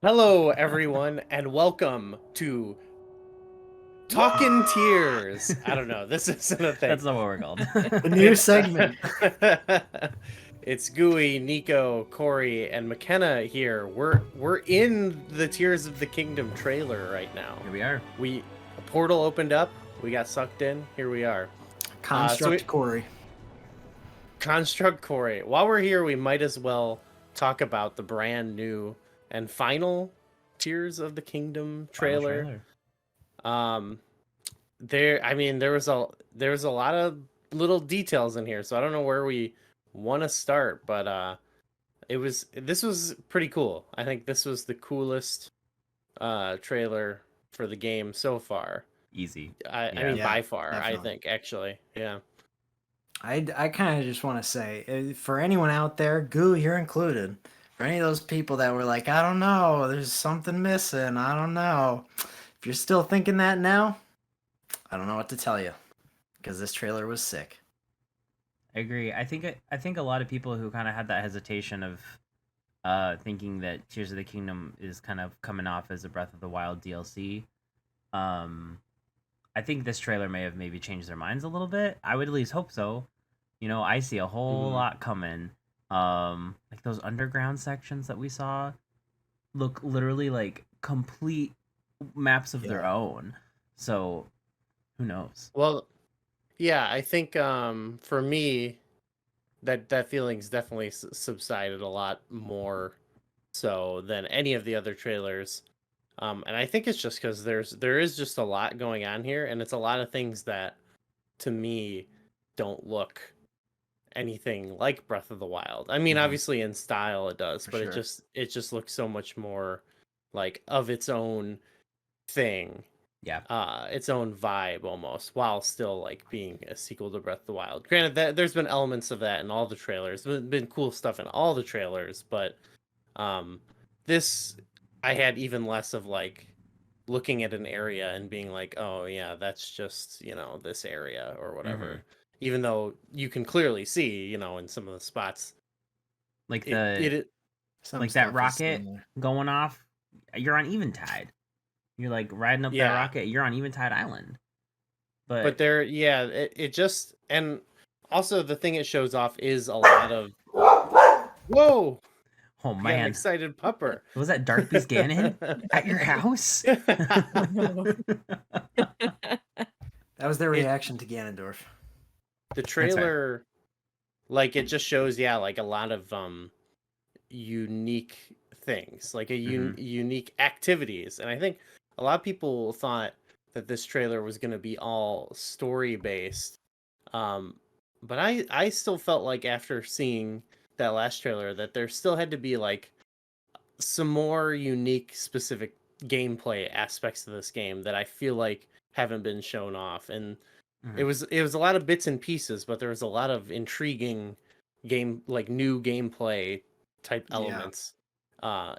Hello, everyone, and welcome to Talkin' Tears. I don't know. This isn't a thing. That's not what we're called. The new It's segment. it's Gooey, Nico, Corey, and McKenna here. We're in the Tears of the Kingdom trailer right now. Here we are. A portal opened up. We got sucked in. Here we are. Construct Corey. Construct Corey. While we're here, we might as well talk about the brand new and final Tears of the Kingdom trailer. There was a lot of little details in here, so I don't know where we want to start, but this was pretty cool. I think this was the coolest trailer for the game so far. Easy. I mean, Yeah, by far, definitely. I think, actually. Yeah. I kind of just want to say, for anyone out there, Goo, you're included. For any of those people that were like, I don't know, there's something missing, I don't know. If you're still thinking that now, I don't know what to tell you, because this trailer was sick. I agree. I think a lot of people who kind of had that hesitation of thinking that Tears of the Kingdom is kind of coming off as a Breath of the Wild DLC. I think this trailer may have maybe changed their minds a little bit. I would at least hope so. I see a whole lot coming. Like those underground sections that we saw look literally like complete maps of their own. So who knows? Well, yeah, I think for me that feeling's definitely subsided a lot more so than any of the other trailers. And I think it's just because there is just a lot going on here, and it's a lot of things that to me don't look anything like Breath of the Wild. I mean, obviously in style it does, but sure. it just looks so much more like of its own thing. Yeah. Its own vibe almost, while still like being a sequel to Breath of the Wild. Granted, that there's been elements of that in all the trailers. There's been cool stuff in all the trailers, but this I had even less of like looking at an area and being like, oh yeah, that's just, this area or whatever. Even though you can clearly see, in some of the spots, Like Some like stuff that is rocket similar. going off. You're on Eventide. You're like riding up that Yeah. rocket. You're on Eventide Island. But there, yeah, it just, and also the thing it shows off is a lot of, whoa, Oh we got an man, excited pupper. was that Dark Beast Ganon at your house? That was their reaction to Ganondorf. The trailer, like, it just shows, yeah, like a lot of unique things, like unique activities, and I think a lot of people thought that this trailer was going to be all story based, but I still felt like after seeing that last trailer that there still had to be like some more unique specific gameplay aspects of this game that I feel like haven't been shown off. And it was a lot of bits and pieces, but there was a lot of intriguing new gameplay type elements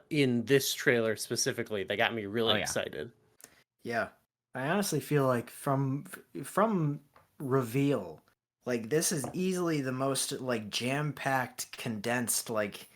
in this trailer specifically that got me really excited. Yeah. I honestly feel like from reveal, like this is easily the most like jam-packed, condensed, like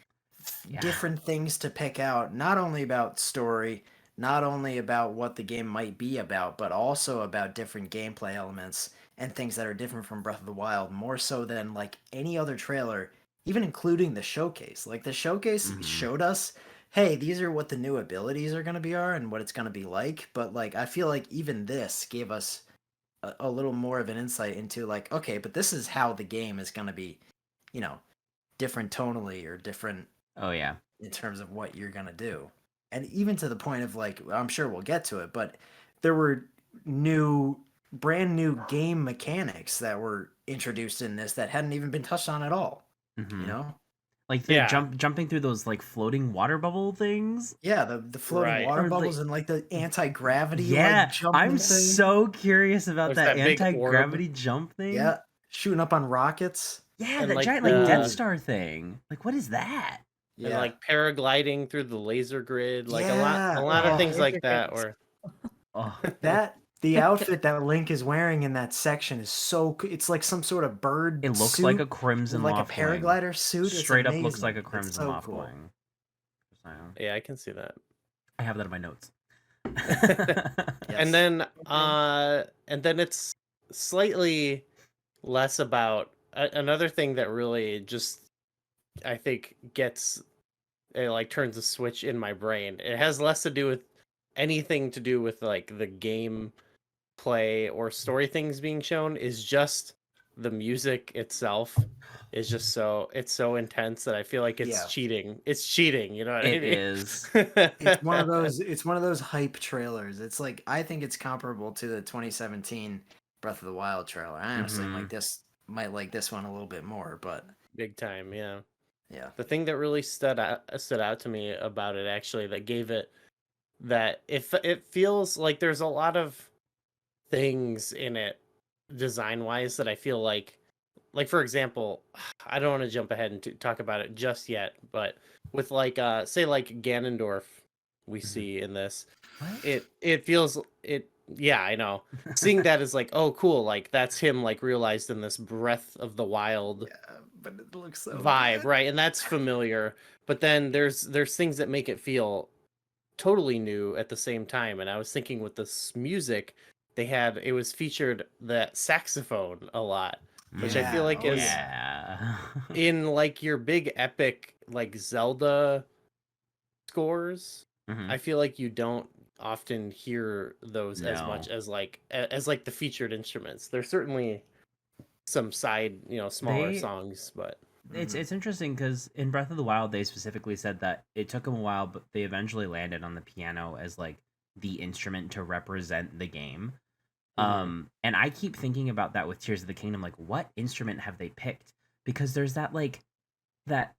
different things to pick out, not only about story, not only about what the game might be about, but also about different gameplay elements and things that are different from Breath of the Wild, more so than like any other trailer, even including the showcase. Like the showcase showed us, hey, these are what the new abilities are going to be and what it's going to be like, but like I feel like even this gave us a little more of an insight into like, okay, but this is how the game is going to be, different tonally or different in terms of what you're going to do. And even to the point of like, I'm sure we'll get to it, but there were brand new game mechanics that were introduced in this that hadn't even been touched on at all. Like the jumping through those like floating water bubble things. Yeah, the floating water bubbles and like the anti-gravity. Yeah, jumping I'm thing. so curious about that anti-gravity jump thing. Yeah, shooting up on rockets. Yeah, and that like giant like Death Star thing. Like, what is that? Yeah, and like paragliding through the laser grid, like a lot of things like that. Or the outfit that Link is wearing in that section is it's like some sort of bird. It looks like a Crimson like Moth a paraglider suit. Straight up looks like a Crimson Moth wing. Yeah, I can see that. I have that in my notes. And then it's slightly less about another thing that really just I think gets it like turns a switch in my brain. It has less to do with anything to do with like the game play or story things being shown, is just the music itself is just it's so intense that I feel like it's cheating. It's cheating, you know what I It mean? is. It's one of those hype trailers. It's like, I think it's comparable to the 2017 Breath of the Wild trailer. I honestly might like this one a little bit more, but Big time, yeah. yeah. The thing that really stood out to me about it, actually, that gave it that if it feels like there's a lot of things in it design wise that I feel like for example, I don't want to jump ahead and talk about it just yet, but with like say like Ganondorf we see in this, What? it feels it yeah, I know. Seeing that is like, oh cool, like that's him like realized in this Breath of the Wild But it looks so vibe, good. right? And that's familiar, but then there's things that make it feel totally new at the same time. And I was thinking with this music, it was featured the saxophone a lot, which I feel like is in like your big epic like Zelda scores. I feel like you don't often hear those as much as like the featured instruments. There's certainly some side, smaller songs, but it's interesting because in Breath of the Wild they specifically said that it took them a while, but they eventually landed on the piano as like the instrument to represent the game. And I keep thinking about that with Tears of the Kingdom, like what instrument have they picked? Because there's that like that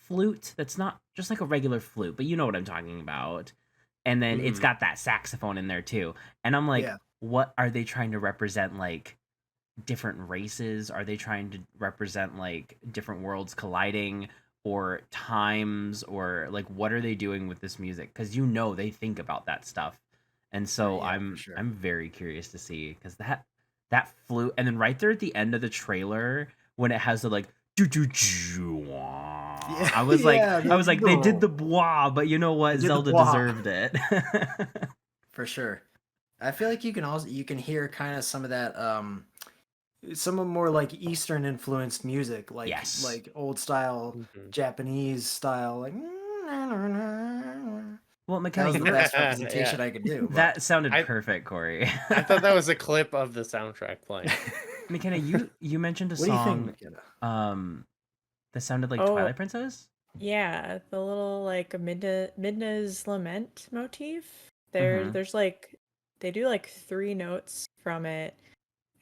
flute that's not just like a regular flute, but you know what I'm talking about. And then it's got that saxophone in there too. And I'm like, what are they trying to represent? Like different races? Are they trying to represent like different worlds colliding or times, or like what are they doing with this music? Because they think about that stuff. And so I'm very curious to see, because that flute, and then right there at the end of the trailer when it has the like I was like they did the bois, but you know what, Zelda deserved it. For sure. I feel like you can hear kind of some of that some of more like Eastern influenced music, like old style Japanese style, like well, McKenna, that was the best representation I could do. That sounded perfect, Corey. I thought that was a clip of the soundtrack playing. McKenna, you mentioned a song. What do you think, McKenna? That sounded like Twilight Princess? Yeah, the little like Midna's Lament motif. There's like they do like 3 notes from it,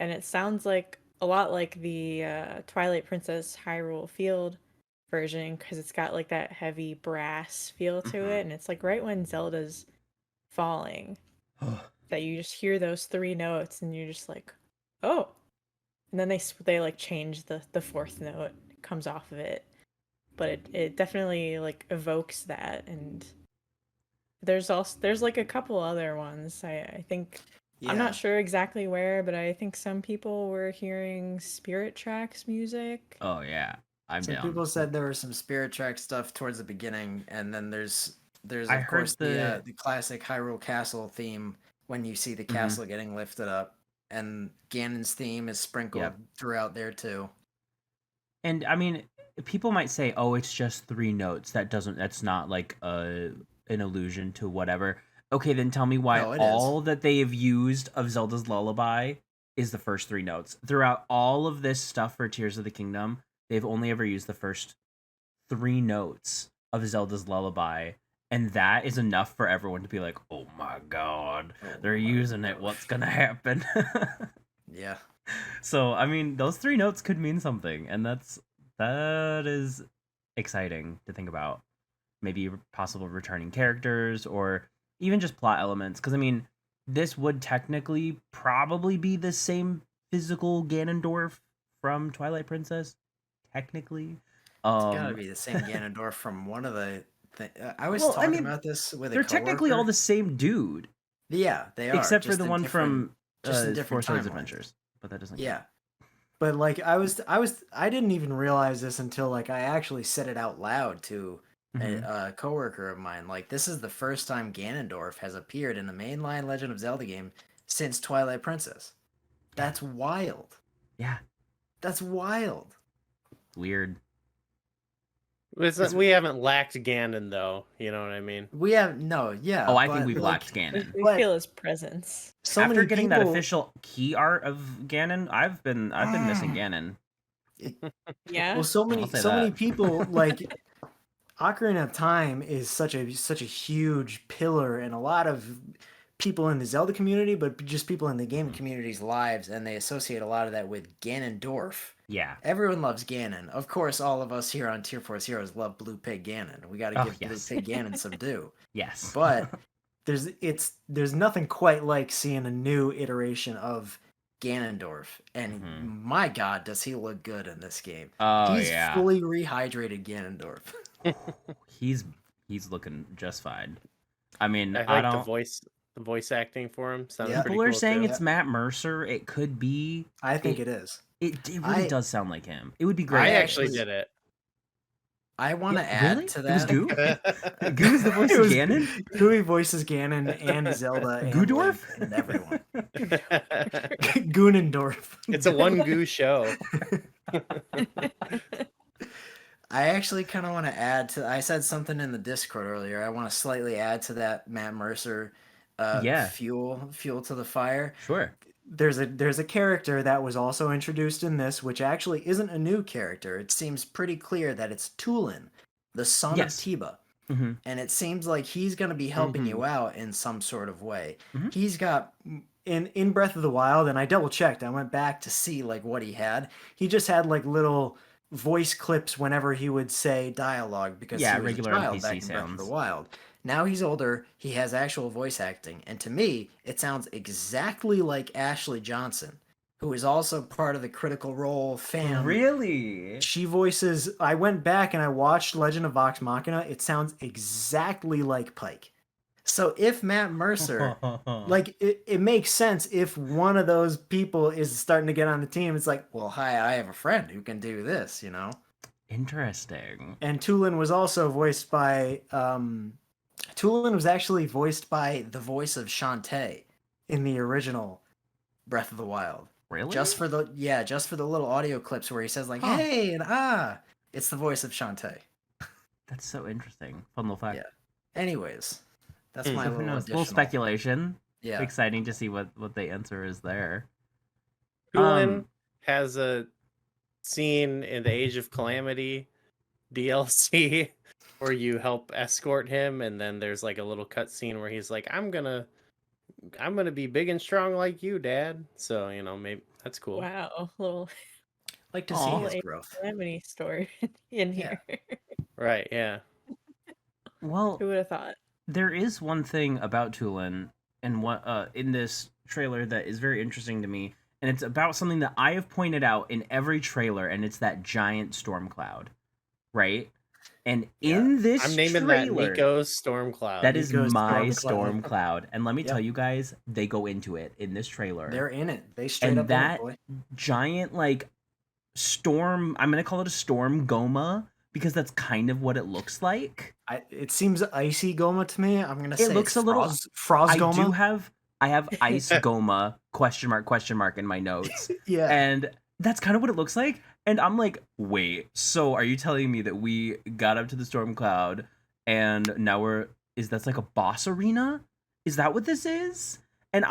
and it sounds like a lot like the Twilight Princess Hyrule Field version, because it's got like that heavy brass feel to it, and it's like right when Zelda's falling that you just hear those 3 notes and you're just like, oh. And then they like change the 4th note, it comes off of it. But it definitely like evokes that. And there's like a couple other ones. I think I'm not sure exactly where, but I think some people were hearing Spirit Tracks music. Oh yeah, some down. People said there was some Spirit Track stuff towards the beginning, and then there's I of course heard the classic Hyrule Castle theme when you see the castle getting lifted up, and Ganon's theme is sprinkled throughout there too. And I mean, people might say, "Oh, it's just 3 notes. That's not like an allusion to whatever." Okay, then tell me why all that they have used of Zelda's Lullaby is the first 3 notes. Throughout all of this stuff for Tears of the Kingdom, they've only ever used the first 3 notes of Zelda's Lullaby, and that is enough for everyone to be like, "Oh my god, they're using it. What's gonna happen?" Yeah. So, I mean, those 3 notes could mean something, and that is exciting to think about. Maybe possible returning characters, or even just plot elements. Because, I mean, this would technically probably be the same physical Ganondorf from Twilight Princess. Technically. It's gotta be the same Ganondorf from one of the... I was talking about this with a They're technically all the same dude. Yeah, they are. Except for the one from Four Swords timelines. Adventures. But that doesn't count. But like I didn't even realize this until like I actually said it out loud to a coworker of mine. Like, this is the first time Ganondorf has appeared in the mainline Legend of Zelda game since Twilight Princess. That's wild. Yeah. That's wild. Weird. We haven't lacked Ganon though. You know what I mean? We have yeah. Oh, I think we've lacked Ganon. We feel his presence. So After many getting people, that official key art of Ganon, I've been missing Ganon. Yeah. Well, so many I'll say many that. people like Ocarina of Time is such a huge pillar in a lot of people in the Zelda community, but just people in the game community's lives, and they associate a lot of that with Ganondorf. Yeah. Everyone loves Ganon. Of course, all of us here on Tier Force Heroes love Blue Pig Ganon. We got to give yes. Blue Pig Ganon some due. Yes. But there's nothing quite like seeing a new iteration of Ganondorf, and my God, does he look good in this game? Oh, He's yeah. fully rehydrated Ganondorf. He's looking just fine. I mean, I like the voice acting for him. Sounds pretty people are cool saying too. it's Matt Mercer. It could be. I think it is. It really does sound like him. It would be great. I actually did it. I want to add really? to It was that. Goo? Goo is the voice of Ganon? Gooey voices Ganon and Zelda and Goodorf? Link and everyone. Goonendorf. It's a one Goo show. I actually kind of want to add to. I said something in the Discord earlier. I want to slightly add to that Matt Mercer fuel to the fire. Sure. There's a character that was also introduced in this, which actually isn't a new character. It seems pretty clear that it's Tulin, the son of Tiba. And it seems like he's going to be helping you out in some sort of way. He's got in Breath of the Wild, and I double checked. I went back to see like what he had. He just had like little voice clips whenever he would say dialogue because he was regular a child NPC back in sounds. Breath of the Wild. Now he's older. He has actual voice acting, and to me, it sounds exactly like Ashley Johnson, who is also part of the Critical Role fam. Really? She voices. I went back and I watched Legend of Vox Machina. It sounds exactly like Pike. So if Matt Mercer, like, it makes sense if one of those people is starting to get on the team. It's like, well, hi, I have a friend who can do this, you know? Interesting. And Tulin was also voiced by, Tulin was actually voiced by the voice of Shantae in the original Breath of the Wild. Really? Just for the little audio clips where he says like, hey, and it's the voice of Shantae. That's so interesting. Fun little fact. Yeah. Anyways. That's my Who knows? Little speculation. Yeah. Exciting to see what the answer is there. Tulin has a scene in the Age of Calamity DLC where you help escort him, and then there's like a little cut scene where he's like, I'm gonna be big and strong like you, Dad. So, you know, maybe that's cool. Wow, little like to see his growth. Calamity story in here. Right, yeah. Well, who would have thought? There is one thing about Tulin and what in this trailer that is very interesting to me, and it's about something that I have pointed out in every trailer, and it's that giant storm cloud, right? And in this I'm naming trailer, that Nico's storm cloud. That is my storm cloud. And let me tell you guys, they go into it in this trailer. They're in it. They straight up that in it, boy. Giant like storm, I'm gonna call it a storm Goma, because that's kind of what it looks like. It seems icy Goma to me. I'm gonna say it looks a little frost Goma. I have ice Goma question mark in my notes. Yeah. And that's kind of what it looks like. And I'm like, wait, so are you telling me that we got up to the storm cloud and now that's like a boss arena? Is that what this is? And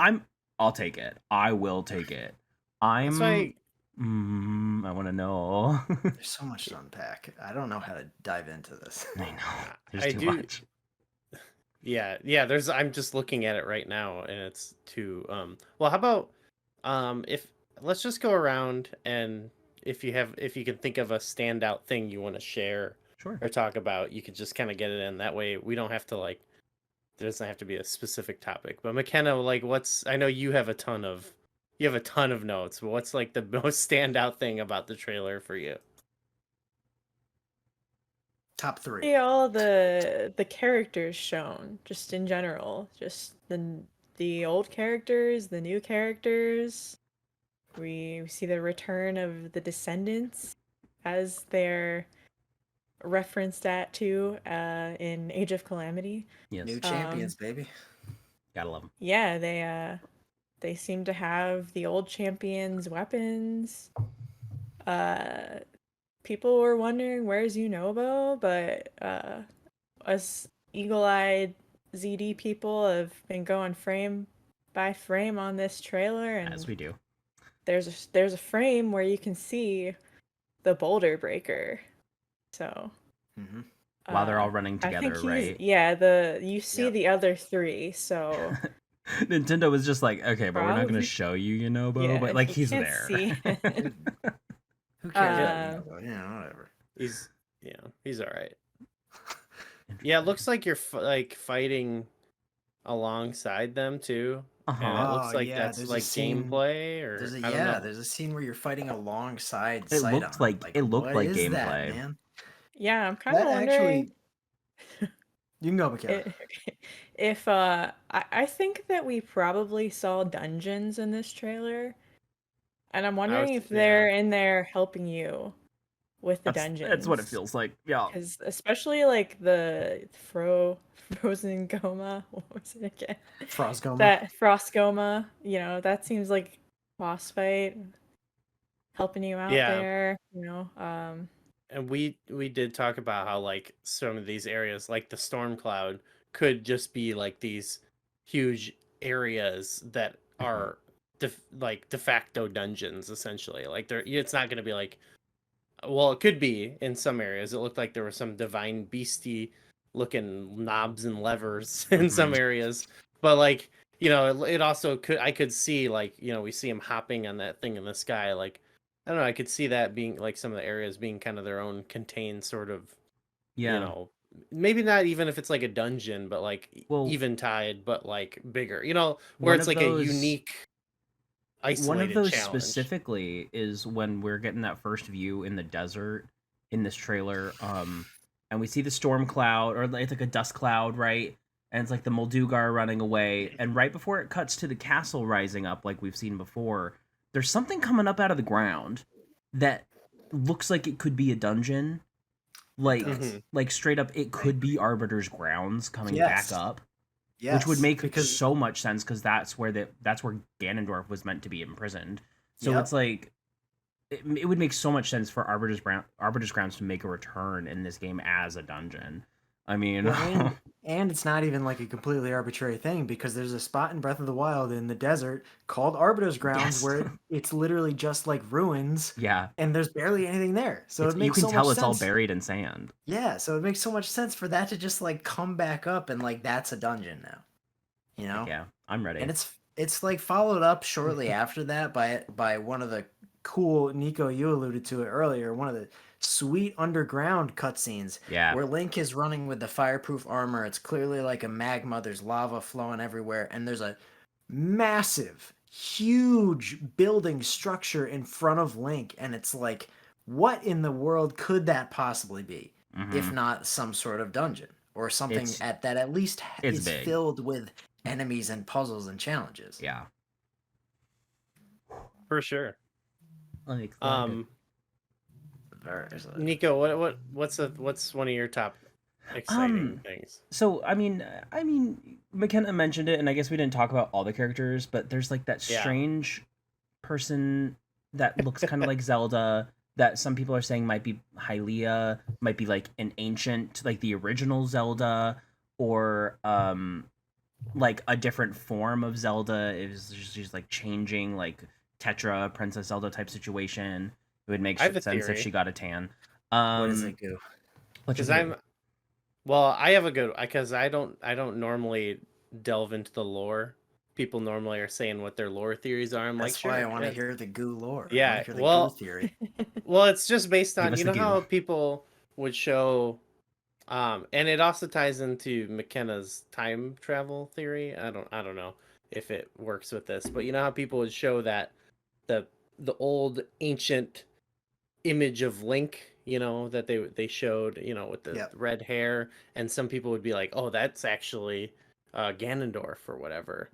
I'll take it. I will take it. I want to know. There's so much to unpack. I don't know how to dive into this. I know. There's too much. Yeah. I'm just looking at it right now, and it's too. Well, how about if let's just go around, and if you can think of a standout thing you want to share, sure, or talk about, you could just kind of get it in. That way, we don't have to there doesn't have to be a specific topic. But McKenna, I know you have a ton of notes, but what's like the most standout thing about the trailer for you? Top 3. Yeah, all the characters shown, just in general, just the old characters, the new characters. We see the return of the descendants as their referenced that too in Age of Calamity. Yes. New champions, baby. Gotta love them. Yeah, they seem to have the old champions' weapons. People were wondering where's Unobo, but us eagle-eyed ZD people have been going frame by frame on this trailer, and As we do. there's a frame where you can see the boulder breaker. So while they're all running I think together, right? Yeah, you see the other three, so Nintendo was just like, okay, but we're not Probably. gonna show you Yunobo, Yeah, but like you he's can't there. see. Who cares about Unobo? Yeah, whatever. He's all right. Yeah, it looks like you're like fighting alongside them too. And it looks like that's there's a like scene- gameplay, or There's a I don't know. there's a scene where you're fighting alongside It Sidon. looked like what is gameplay. that, man? Yeah, I'm kind of That wondering You can go, Mikhail. if I think that we probably saw dungeons in this trailer, and I'm wondering if they're in there helping you with the dungeons. That's what it feels like. Yeah. Because especially like the Frozen Goma, what was it again? Frostgoma. That Frostgoma, that seems like boss fight, helping you out there, And we did talk about how like some of these areas, like the storm cloud, could just be like these huge areas that are de facto dungeons, essentially. Like it's not going to be like, well, it could be in some areas. It looked like there were some divine beastie looking knobs and levers in some areas, but like, it also could, I could see like, we see him hopping on that thing in the sky. Like, I don't know, I could see that being like some of the areas being kind of their own contained sort of, maybe not even if it's like a dungeon, but like even tied, but like bigger, where it's like a unique isolated one of those challenge. Specifically is when we're getting that first view in the desert in this trailer, and we see the storm cloud, or it's like a dust cloud, right? And it's like the Moldugar running away, and right before it cuts to the castle rising up, like we've seen before, there's something coming up out of the ground that looks like it could be a dungeon. Like, like straight up, it could be Arbiter's grounds coming back up. Yes, which would make so much sense, because that's where Ganondorf was meant to be imprisoned. So it's like it would make so much sense for Arbiter's grounds to make a return in this game as a dungeon. I mean, and it's not even like a completely arbitrary thing, because there's a spot in Breath of the Wild in the desert called Arbiter's grounds where it's literally just like ruins. Yeah, and there's barely anything there, so it makes you can tell much it's sense. all buried in sand. Yeah, so it makes so much sense for that to just like come back up, and like that's a dungeon now. Yeah, I'm ready. And it's like followed up shortly after that by one of the cool, Nico, you alluded to it earlier, one of the sweet underground cutscenes. Yeah. Where Link is running with the fireproof armor. It's clearly like a magma. There's lava flowing everywhere, and there's a massive, huge building structure in front of Link, and it's like, what in the world could that possibly be, if not some sort of dungeon or something that at least is big, filled with enemies and puzzles and challenges. Yeah, for sure. Nico, what's one of your top exciting things? So I mean, McKenna mentioned it, and I guess we didn't talk about all the characters, but there's like that strange person that looks kind of like Zelda, that some people are saying might be Hylia, might be like an ancient, like the original Zelda, or like a different form of Zelda. She's like changing, like Tetra, Princess Zelda type situation. It would make sense if she got a tan. What does it do? Because I have a good, because I don't normally delve into the lore. People normally are saying what their lore theories are. That's why I want to hear the goo lore. Yeah, goo theory. Well, it's just based on, how people would show, and it also ties into McKenna's time travel theory. I don't know if it works with this, but how people would show that the old ancient image of Link, that they showed, with the red hair, and some people would be like, oh, that's actually Ganondorf or whatever.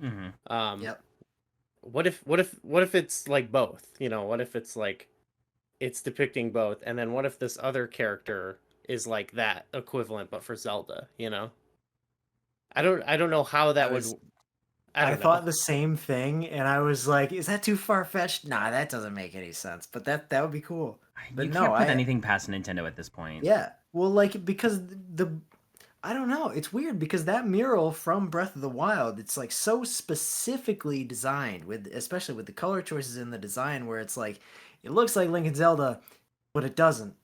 What if it's like both? What if it's like it's depicting both, and then what if this other character is like that equivalent, but for Zelda, you know? I don't know how that would. I don't know. thought the same thing, and I was like, "Is that too far fetched?" Nah, that doesn't make any sense. But that would be cool. But You no, can't put anything past Nintendo at this point. Yeah, well, like because I don't know. It's weird because that mural from Breath of the Wild, it's like so specifically designed with, especially with the color choices in the design, where it's like it looks like Link and Zelda, but it doesn't.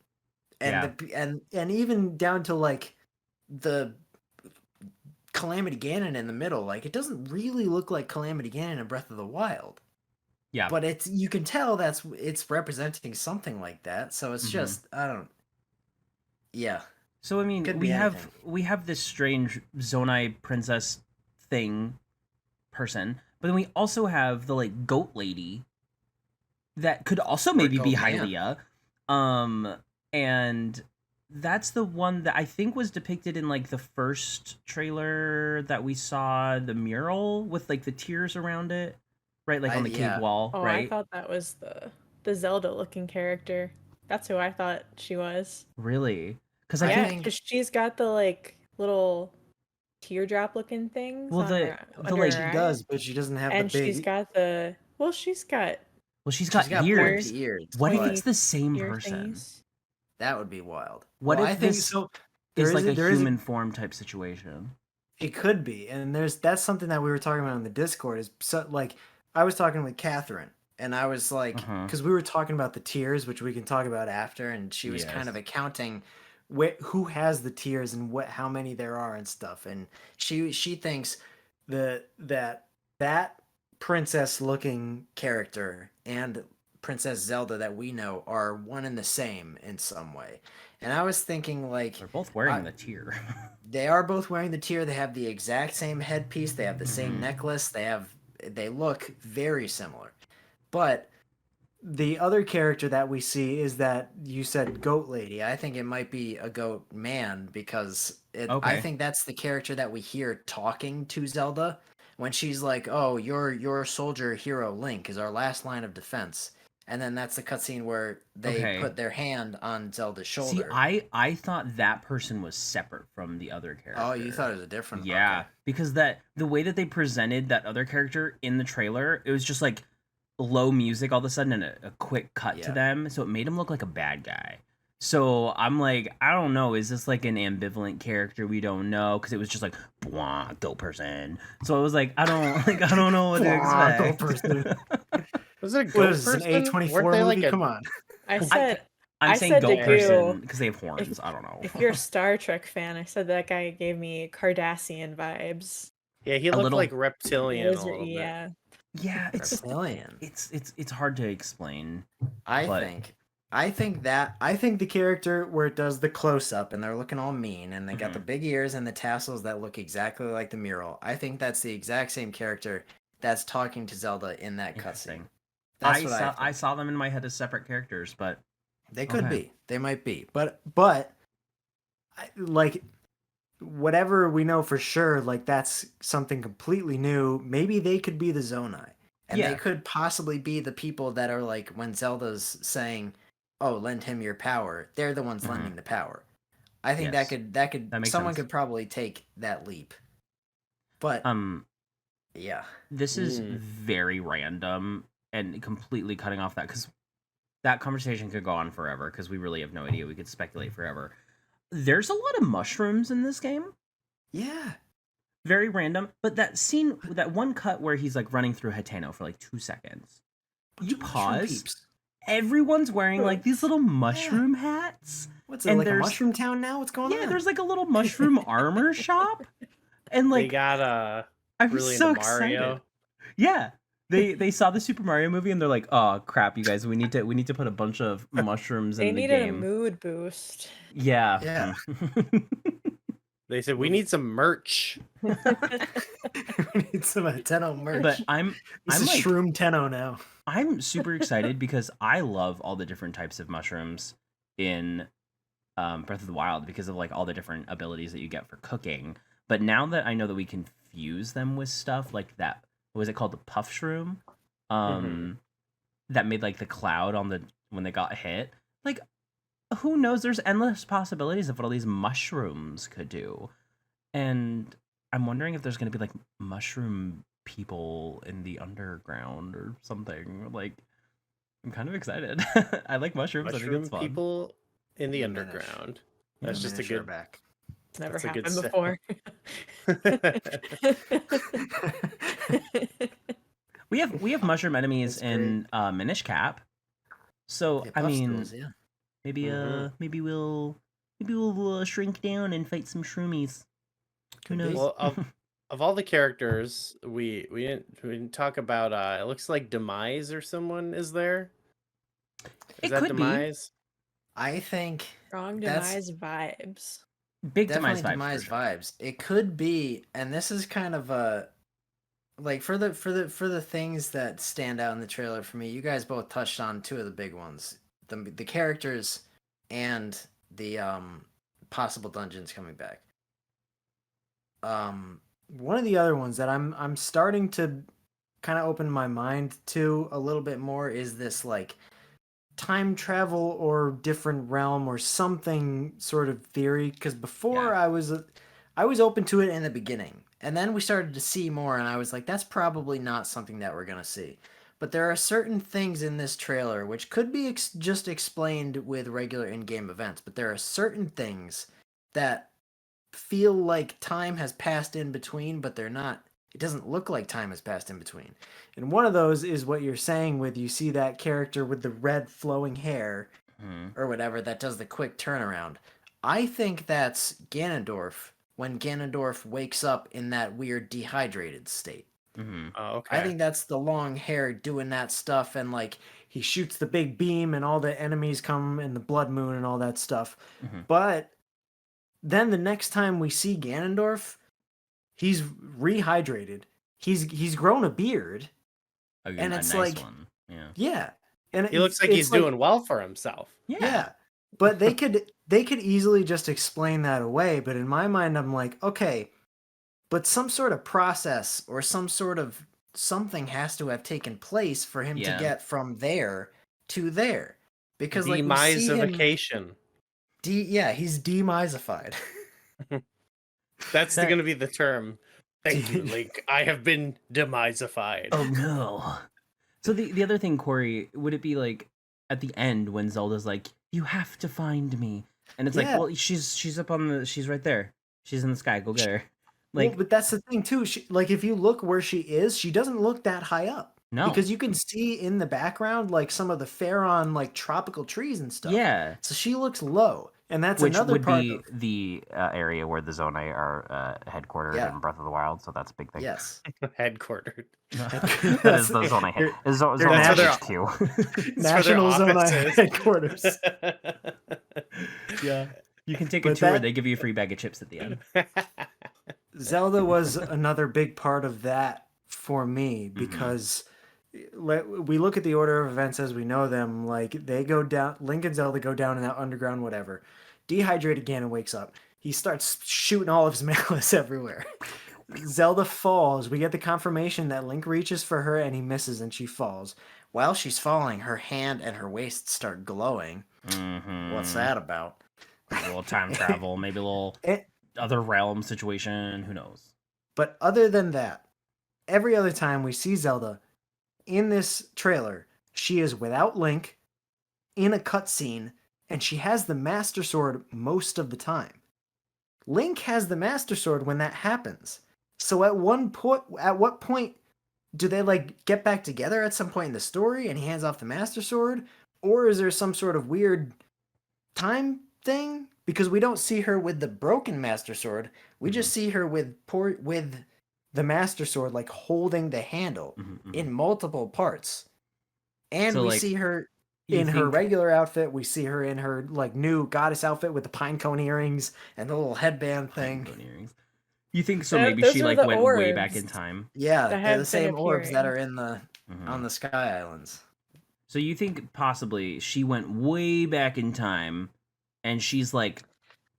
And and even down to like the Calamity Ganon in the middle, like it doesn't really look like Calamity Ganon in Breath of the Wild. Yeah. But you can tell it's representing something like that. So it's just I don't. Yeah. So I mean, we have this strange zonai princess thing person, but then we also have the like goat lady that could also maybe be Hylia. And that's the one that I think was depicted in like the first trailer that we saw, the mural with like the tears around it, right? Like on the cave wall, right? I thought that was the Zelda looking character. That's who I thought she was. Really? Because I think she's got the like little teardrop looking things. Well, the like she does, but she doesn't have and the big. She's got the she's got ears. What if it's the same person? Things. That would be wild. What if this is like a human form type situation? It could be, and that's something that we were talking about on the Discord. Is so like I was talking with Catherine, and I was like, because we were talking about the tears, which we can talk about after, and she was kind of accounting who has the tears and how many there are and stuff, and she thinks that princess looking character and Princess Zelda that we know are one and the same in some way. And I was thinking like they're both wearing the tear. They are both wearing the tear. They have the exact same headpiece. They have the same necklace. They look very similar. But the other character that we see is that you said goat lady. I think it might be a goat man because I think that's the character that we hear talking to Zelda when she's like, "Oh, your soldier hero Link is our last line of defense." And then that's the cutscene where they put their hand on Zelda's shoulder. See, I thought that person was separate from the other character. Oh, you thought it was a different? Yeah, okay. Because the way that they presented that other character in the trailer, it was just like low music all of a sudden and a quick cut to them, so it made him look like a bad guy. So I'm like, I don't know, is this like an ambivalent character? We don't know, because it was just like blah, goat person. So I was like, I don't know what to expect. Goat person. Was it a goat person? An A24 movie? Like Come on. I'm saying goat person because they have horns. I don't know. If you're a Star Trek fan, I said that guy gave me Cardassian vibes. Yeah, he looked like reptilian. Yeah. Yeah, reptilian. It's hard to explain. I think the character where it does the close up and they're looking all mean and they got the big ears and the tassels that look exactly like the mural. I think that's the exact same character that's talking to Zelda in that cutscene. I saw them in my head as separate characters, but they could be. They might be. But like whatever we know for sure, like that's something completely new. Maybe they could be the Zonai. And they could possibly be the people that are like when Zelda's saying, "Oh, lend him your power." They're the ones lending the power. I think that someone could probably take that leap. But yeah. This is very random and completely cutting off that, because that conversation could go on forever because we really have no idea. We could speculate forever. There's a lot of mushrooms in this game. Yeah. Very random. But that scene, that one cut where he's like running through Hateno for like 2 seconds. You pause. Everyone's wearing like these little mushroom hats. What's it, like a mushroom town now? What's going on? Yeah, there's like a little mushroom armor shop. And like they got I'm really so into Mario. Excited. Yeah. They saw the Super Mario movie and they're like, "Oh crap, you guys, we need to put a bunch of mushrooms in the game." They needed a mood boost. Yeah. Yeah. They said we need some merch. We need some Tenno merch. But I'm like, Shroom Tenno now. I'm super excited because I love all the different types of mushrooms in Breath of the Wild because of like all the different abilities that you get for cooking. But now that I know that we can fuse them with stuff like that, what was it called, the puff shroom? That made like the cloud on when they got hit. Like, who knows? There's endless possibilities of what all these mushrooms could do. And I'm wondering if there's going to be like mushroom people in the underground or something. Like, I'm kind of excited. I like mushrooms. I think Mushroom it's fun. people in the Diminish. underground. The That's just a Minish are good. back. It's never That's a good happened before. We have mushroom enemies That's great. in Minish Cap. So Yeah, I mean, Puffskulls, yeah. maybe maybe we'll shrink down and fight some shroomies. Who Could be. knows? Well, of all the characters, we didn't talk about. It looks like Demise or someone is there. Is It that could be. Demise? I think Strong That's- Demise vibes. Big definitely Demise vibes. Demise for sure. vibes. It could be, and this is kind of a like for the things that stand out in the trailer for me. You guys both touched on two of the big ones: the characters and the possible dungeons coming back. One of the other ones that I'm starting to kind of open my mind to a little bit more is this like time travel or different realm or something sort of theory, because before Yeah. I was open to it in the beginning, and then we started to see more and I was like, that's probably not something that we're gonna see. But there are certain things in this trailer which could be just explained with regular in-game events, but there are certain things that feel like time has passed in between, but they're not. It doesn't look like time has passed in between. And one of those is what you're saying with you see that character with the red flowing hair or whatever that does the quick turnaround. I think that's Ganondorf when Ganondorf wakes up in that weird dehydrated state. Oh, okay. I think that's the long hair doing that stuff, and like he shoots the big beam and all the enemies come and the blood moon and all that stuff. But then the next time we see Ganondorf, he's rehydrated. He's grown a beard. And it's a nice like- one. Yeah. Yeah. And He looks like he's doing well for himself. Yeah. But they could easily just explain that away, but in my mind I'm like, okay, but some sort of process or some sort of something has to have taken place for him to Yeah. get from there to there. Because like we see him Demisification. he's demisified. That's That- going to be the term. Thank you, Link. I have been demisified. Oh no. So the other thing, Corey, would it be like at the end when Zelda's like, "You have to find me," and it's like, Yeah. well, she's up on she's right there. She's in the sky. Go get her. Well, Like, but that's the thing too. Like if you look where she is, she doesn't look that high up. no. Because you can see in the background like some of the Faron like tropical trees and stuff. Yeah. So she looks low, and that's Which another would part be of the area where the zonai are headquartered Yeah. in Breath of the Wild, so that's a big thing. yes. Headquartered. That is the zonai head. They're Zonai national- HQ. It's for their National Zonai offices. headquarters. Yeah. You can take a But tour. that- They give you a free bag of chips at the end. Zelda was another big part of that for me because we look at the order of events as we know them. Like they go down, Link and Zelda go down in that underground whatever. Dehydrated Ganon wakes up. He starts shooting all of his malice everywhere. Zelda falls. We get the confirmation that Link reaches for her and he misses and she falls. While she's falling, her hand and her waist start glowing. What's that about? A little time travel, maybe a little It- other realm situation. Who knows? But other than that, every other time we see Zelda in this trailer, she is without Link in a cutscene, and she has the Master Sword most of the time. Link has the Master Sword when that happens. So at what point do they like get back together at some point in the story and he hands off the Master Sword? Or is there some sort of weird time thing? Because we don't see her with the broken Master Sword. We just see her with the Master Sword like holding the handle in multiple parts. And So, we like, see her you in her think- regular outfit. We see her in her like new goddess outfit with the pine cone earrings and the little headband thing. Bone earrings. You think so? That- Maybe those she were like the went way orbs. back in time. Yeah, That they're have the been same orbs that are appearing. in the on the Sky Islands. So you think possibly she went way back in time, and she's like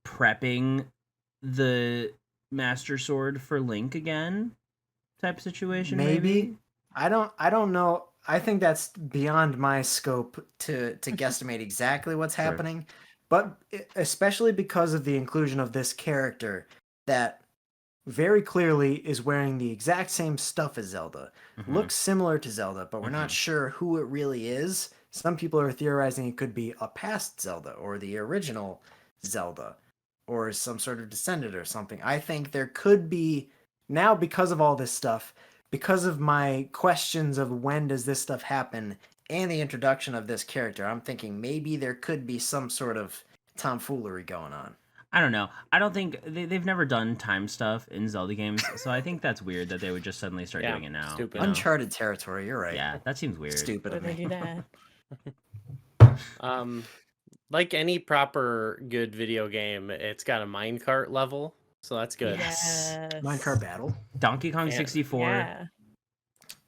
prepping the Master Sword for Link again, type situation? Maybe. I don't know. I think that's beyond my scope to guesstimate exactly what's Sure. happening. but especially because of the inclusion of this character that very clearly is wearing the exact same stuff as Zelda, looks similar to Zelda, but we're not sure who it really is. Some people are theorizing it could be a past Zelda or the original Zelda or some sort of descendant or something. I think there could be, now because of all this stuff, because of my questions of when does this stuff happen and the introduction of this character, I'm thinking maybe there could be some sort of tomfoolery going on. I don't know. I don't think they've never done time stuff in Zelda games, so I think that's weird that they would just suddenly start doing it now. Stupid. Uncharted territory, you're right. Yeah, that seems weird. Stupid Why of would they me. do that? Like any proper good video game, it's got a minecart level, so that's good. Yes. Minecart Battle. Donkey Kong Yeah. 64. Yeah.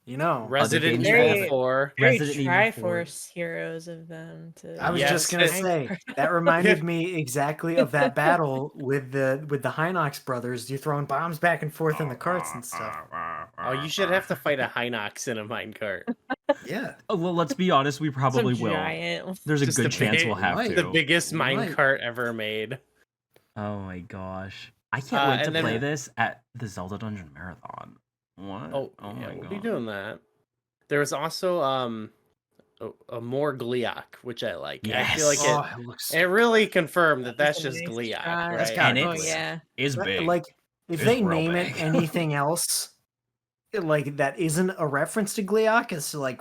You know, Resident games Evil have- 4. Very Resident Evil 4. Triforce heroes of them to. I was Yes, just gonna it's- say that reminded me exactly of that battle with the Hinox brothers. You're throwing bombs back and forth in the carts and stuff. Oh, you should have to fight a Hinox in a minecart. Yeah, Oh, well, let's be honest, we probably Some will. giant. There's a Just good a chance big- we'll have Right. to. The biggest You might. minecart ever made. Oh my gosh. I can't wait to and then- play this at the Zelda Dungeon Marathon. What? Oh, my yeah, we'll god. be doing that. There was also a more Gleeok, which I like. I feel like oh, it looks it really confirmed that that's That's a just nice Gleeok, try. right? That's gotta And be Oh it's- good. yeah. Is big. like if It's they real name big. it anything else, like that isn't a reference to Gleeok. It's like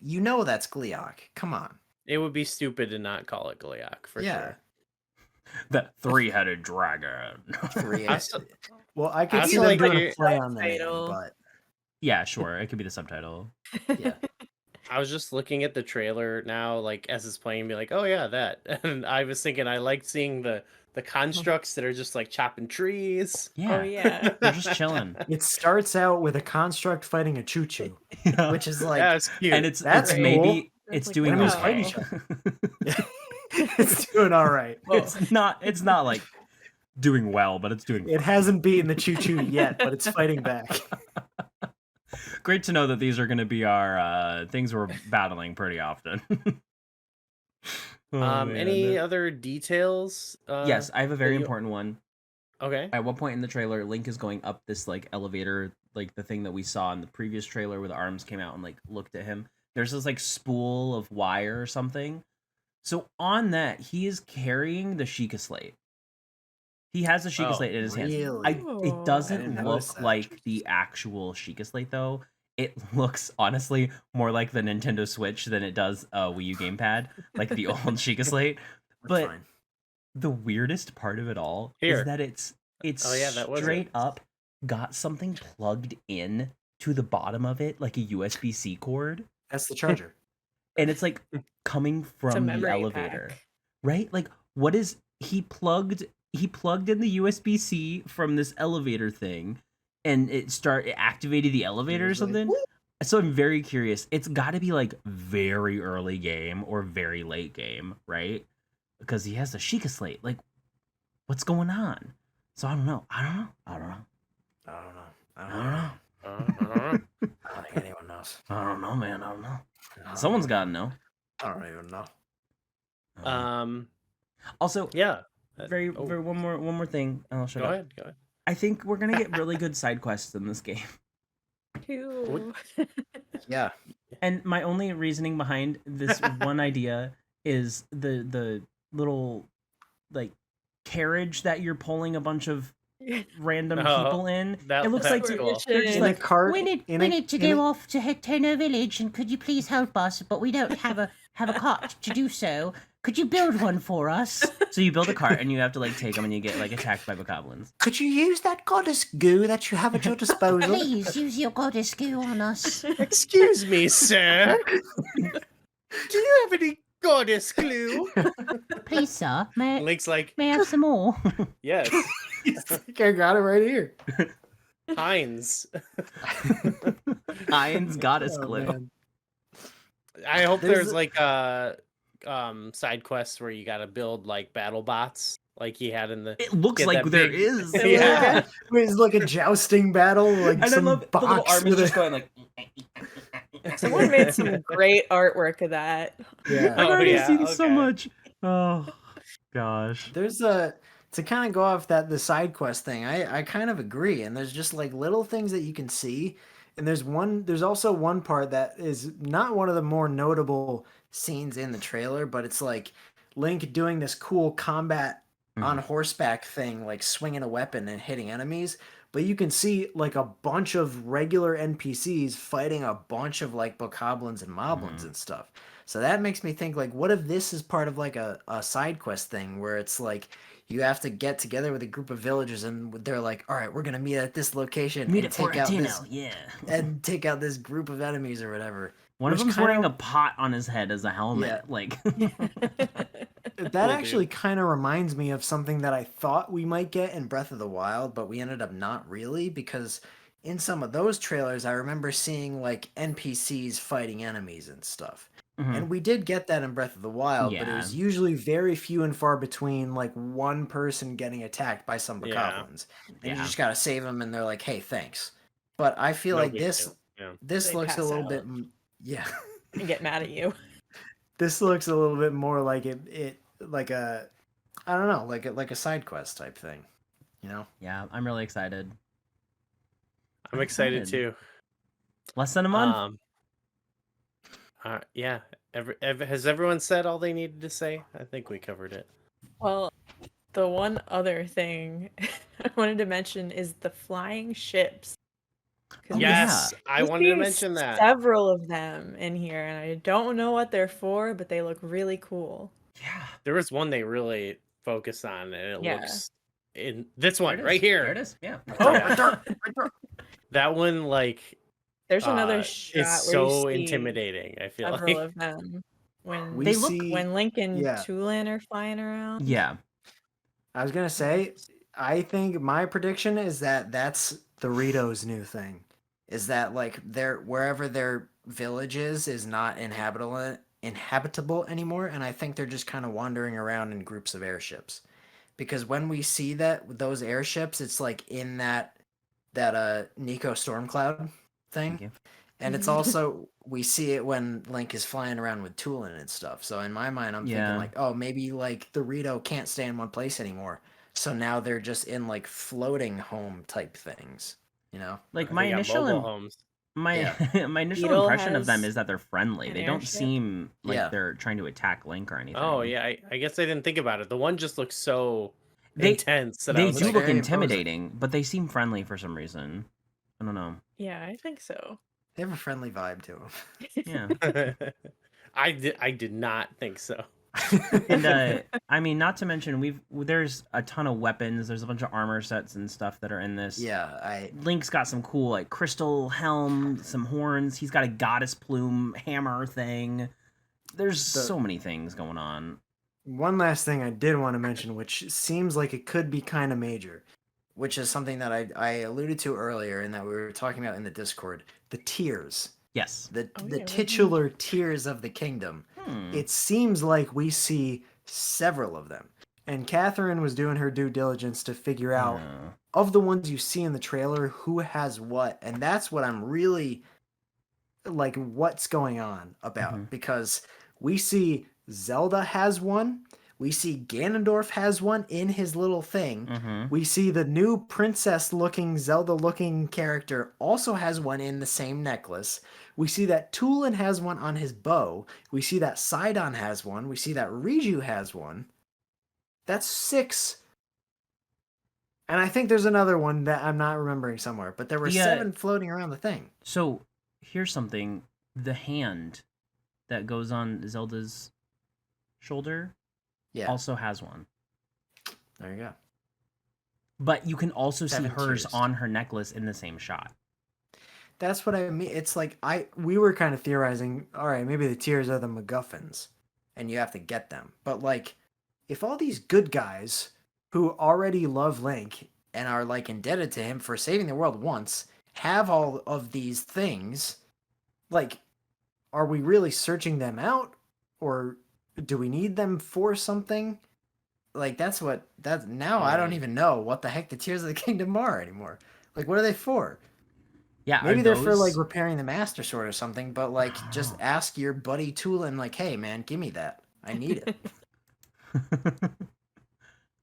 you know that's Gleeok. Come on. It would be stupid to not call it Gleeok for sure. That three-headed dragon. Three. I still- Well, I could I see feel them like doing you- a play on the name, Title. but Yeah, sure. It could be the subtitle. yeah. I was just looking at the trailer now, like as it's playing, and be like, oh yeah, that. And I was thinking I liked seeing the constructs that are just like chopping trees. Yeah. Oh yeah. They're just chilling. It starts out with a construct fighting a choo-choo, which is like That's cute. And it's That's it's cool. maybe That's it's like, doing enemies wow. fight each other. It's doing all right. it's not like doing well, but it's doing It hasn't beaten the choo-choo yet, but it's fighting back. great to know that these are going to be our things we're battling pretty often. Oh, man. any other details? Yes, I have a very you- important one. Okay. At one point in the trailer, Link is going up this like elevator, like the thing that we saw in the previous trailer where the arms came out and like looked at him. There's this like spool of wire or something. So on that, he is carrying the Sheikah slate. He has the Sheikah Oh, slate in his hands. really? It I didn't doesn't notice look that. like the actual Sheikah slate though. It looks honestly more like the Nintendo Switch than it does a Wii U gamepad, like the old Sheikah slate. That's But fine. the weirdest part of it all Here. is that it's Oh, yeah, that was straight it. up got something plugged in to the bottom of it, like a USB-C cord, That's the charger. and it's like coming It's a from the memory elevator, pack. right? Like, what is he plugged in the USB-C from this elevator thing, and it activated the elevator or Seriously? something. So I'm very curious. It's got to be like very early game or very late game, right? Because he has the Sheikah slate. Like, what's going on? So I don't know. I don't know. I don't know. I don't know. Uh-huh. I don't think anyone knows. I don't know, man. I don't know. I don't Someone's know. got to know. I don't even know. Also, Yeah. very Oh, one more thing, and I'll shut Go up. ahead. Go ahead. I think we're gonna get really good side quests in this game. Two. Yeah. And my only reasoning behind this one idea is the little like carriage that you're pulling a bunch of random Oh, people in. that- It looks that's like cool. they're just In a like, cart. We need in a- to in go a- off to Hectono village, and could you please help us? But we don't have a cart to do so. Could you build one for us? so you build a cart and you have to like take them and you get like attacked by bokoblins. Could you use that goddess goo that you have at your disposal? Please use your goddess goo on us. Excuse me, sir. Do you have any goddess glue? Please, sir. May Link's like, I have some more? yes, He's like, I got it right here. Heinz. Iron's goddess Oh, glue. man. I hope There's there's like side quests where you gotta build like battle bots like he had in the It looks Get like that there big- is. Yeah. It's like a jousting battle, like And I some love the little box arm is with just a... going like. Someone made some great artwork of that. Yeah. I've Oh, already yeah, seen so okay. much. Oh, gosh. There's to kind of go off the side quest thing. I kind of agree, and there's just like little things that you can see, and there's also one part that is not one of the more notable scenes in the trailer, but it's like Link doing this cool combat on horseback thing, like swinging a weapon and hitting enemies. But you can see like a bunch of regular NPCs fighting a bunch of like bokoblins and moblins and stuff. So that makes me think like, what if this is part of like a side quest thing where it's like you have to get together with a group of villagers and they're like, all right, we're gonna meet at this location Meet and it for take a out dinner, this yeah. and take out this group of enemies or whatever. One of Which them's kinda- wearing a pot on his head as a helmet. Yeah. Like, That Cool, actually dude. kind of reminds me of something that I thought we might get in Breath of the Wild, but we ended up not really because in some of those trailers, I remember seeing like NPCs fighting enemies and stuff. And we did get that in Breath of the Wild, but it Yeah. was usually very few and far between, like one person getting attacked by some Yeah. bokoblins. And you Yeah. just gotta save them, and they're like, hey, thanks. But I feel No like big this deal. Yeah. this They looks a pass little out. bit yeah. And get mad at you. This looks a little bit more like it like a I don't know, like a side quest type thing, you know? yeah, I'm really excited. I'm excited too. Less than a month. Yeah. Has everyone said all they needed to say? I think we covered it. Well, the one other thing I wanted to mention is the flying ships. 'Cause Oh, Yes, yeah. I we wanted to see mention that. several of them in here, and I don't know what they're for, but they look really cool. Yeah. There was one they really focused on, and it Yeah. looks in this There one it right is. here. There it is. Yeah. Oh, Yeah. right there, right there. That one, like, There's another is shot where so you see intimidating. I feel several like. of them when We look- see when Link and yeah. Tulin are flying around. Yeah. I was gonna say, I think my prediction is that that's the Rito's new thing. Is that like wherever their village is not inhabitable anymore, and I think they're just kind of wandering around in groups of airships. Because when we see those airships, it's like in that Nico Stormcloud thing. Thank you. And it's also we see it when Link is flying around with Tulin and stuff. So in my mind, I'm Yeah. thinking like, oh, maybe like the Rito can't stay in one place anymore. So now they're just in like floating home type things, you know? Like They my got initial mobile homes. my my initial Beetle impression of them has is that they're friendly. an They don't airship. seem like Yeah. they're trying to attack Link or anything. Oh yeah, I guess I didn't think about it. The one just looks so They- intense that I They was do like, look very imposing. intimidating, but they seem friendly for some reason. I don't know. Yeah, I think so. They have a friendly vibe to Yeah. I did not think so. them. And I mean, not to mention there's a ton of weapons. There's a bunch of armor sets and stuff that are in this. yeah, Link's got some cool like crystal helm, some horns. He's got a goddess plume hammer thing. There's so many things going on. One last thing I did want to mention, which seems like it could be kind of major, which is something that I alluded to earlier and that we were talking about in the Discord. The tiers. Yes. The Oh, yeah, titular tiers of the kingdom. It seems like we see several of them. And Catherine was doing her due diligence to figure out, of the ones you see in the trailer, who has what. And that's what I'm really, like, what's going on about. Because we see Zelda has one. We see Ganondorf has one in his little thing. We see the new princess-looking, Zelda-looking character also has one in the same necklace. We see that Tulin has one on his bow. We see that Sidon has one. We see that Riju has one. That's 6. And I think there's another one that I'm not remembering somewhere. But there were 7 floating around the thing. So here's something: the hand that goes on Zelda's shoulder Yeah, also has one. there you go. But you can also see 7 hers tiers. on her necklace in the same shot. That's what I mean. It's like we were kind of theorizing, all right, maybe the tiers are the MacGuffins and you have to get them. But like if all these good guys who already love Link and are like indebted to him for saving the world once have all of these things, like are we really searching them out or do we need them for something? Like now I don't even know what the heck the tiers of the kingdom are anymore. Like what are they for? Yeah, Maybe are they're for those- like repairing the Master Sword or something, but like just ask your buddy Tulin, like, hey man, give me that. I need it.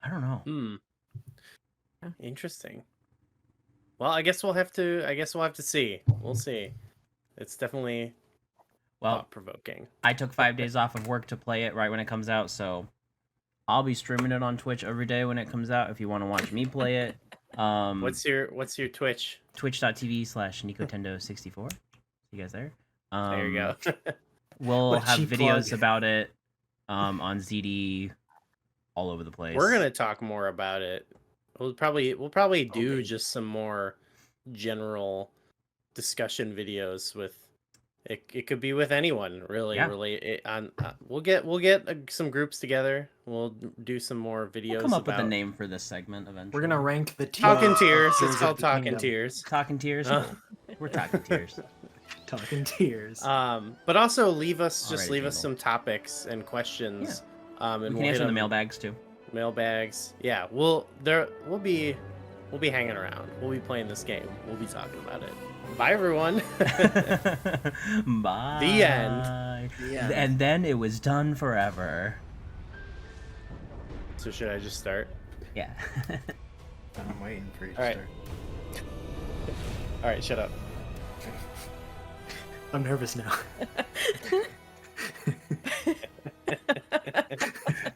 I don't know. Interesting. Well, I guess we'll have to see. We'll see. It's definitely thought-provoking. I took 5 days off of work to play it right when it comes out, so I'll be streaming it on Twitch every day when it comes out if you want to watch me play it. What's your Twitch? Twitch.tv/NicoTendo64. You guys there? There you go. We'll have videos about it on ZD all over the place. We're gonna talk more about it. We'll probably do just some more general discussion videos with it. It could be with anyone really. We'll get some groups together. We'll do some more videos. We'll come up with a name for this segment eventually. We're gonna rank the Talking Tears. It's called Talking Tears. Talking Tears. We're Talking Tears. Talking Tears. But also leave us some topics and questions. And we can answer the mailbags too. Mailbags. Yeah, we'll be hanging around. We'll be playing this game. We'll be talking about it. Bye, everyone. Bye. The end. And then it was done forever. So should I just start? Yeah. I'm waiting for you to All right. start. All right, shut up. I'm nervous now.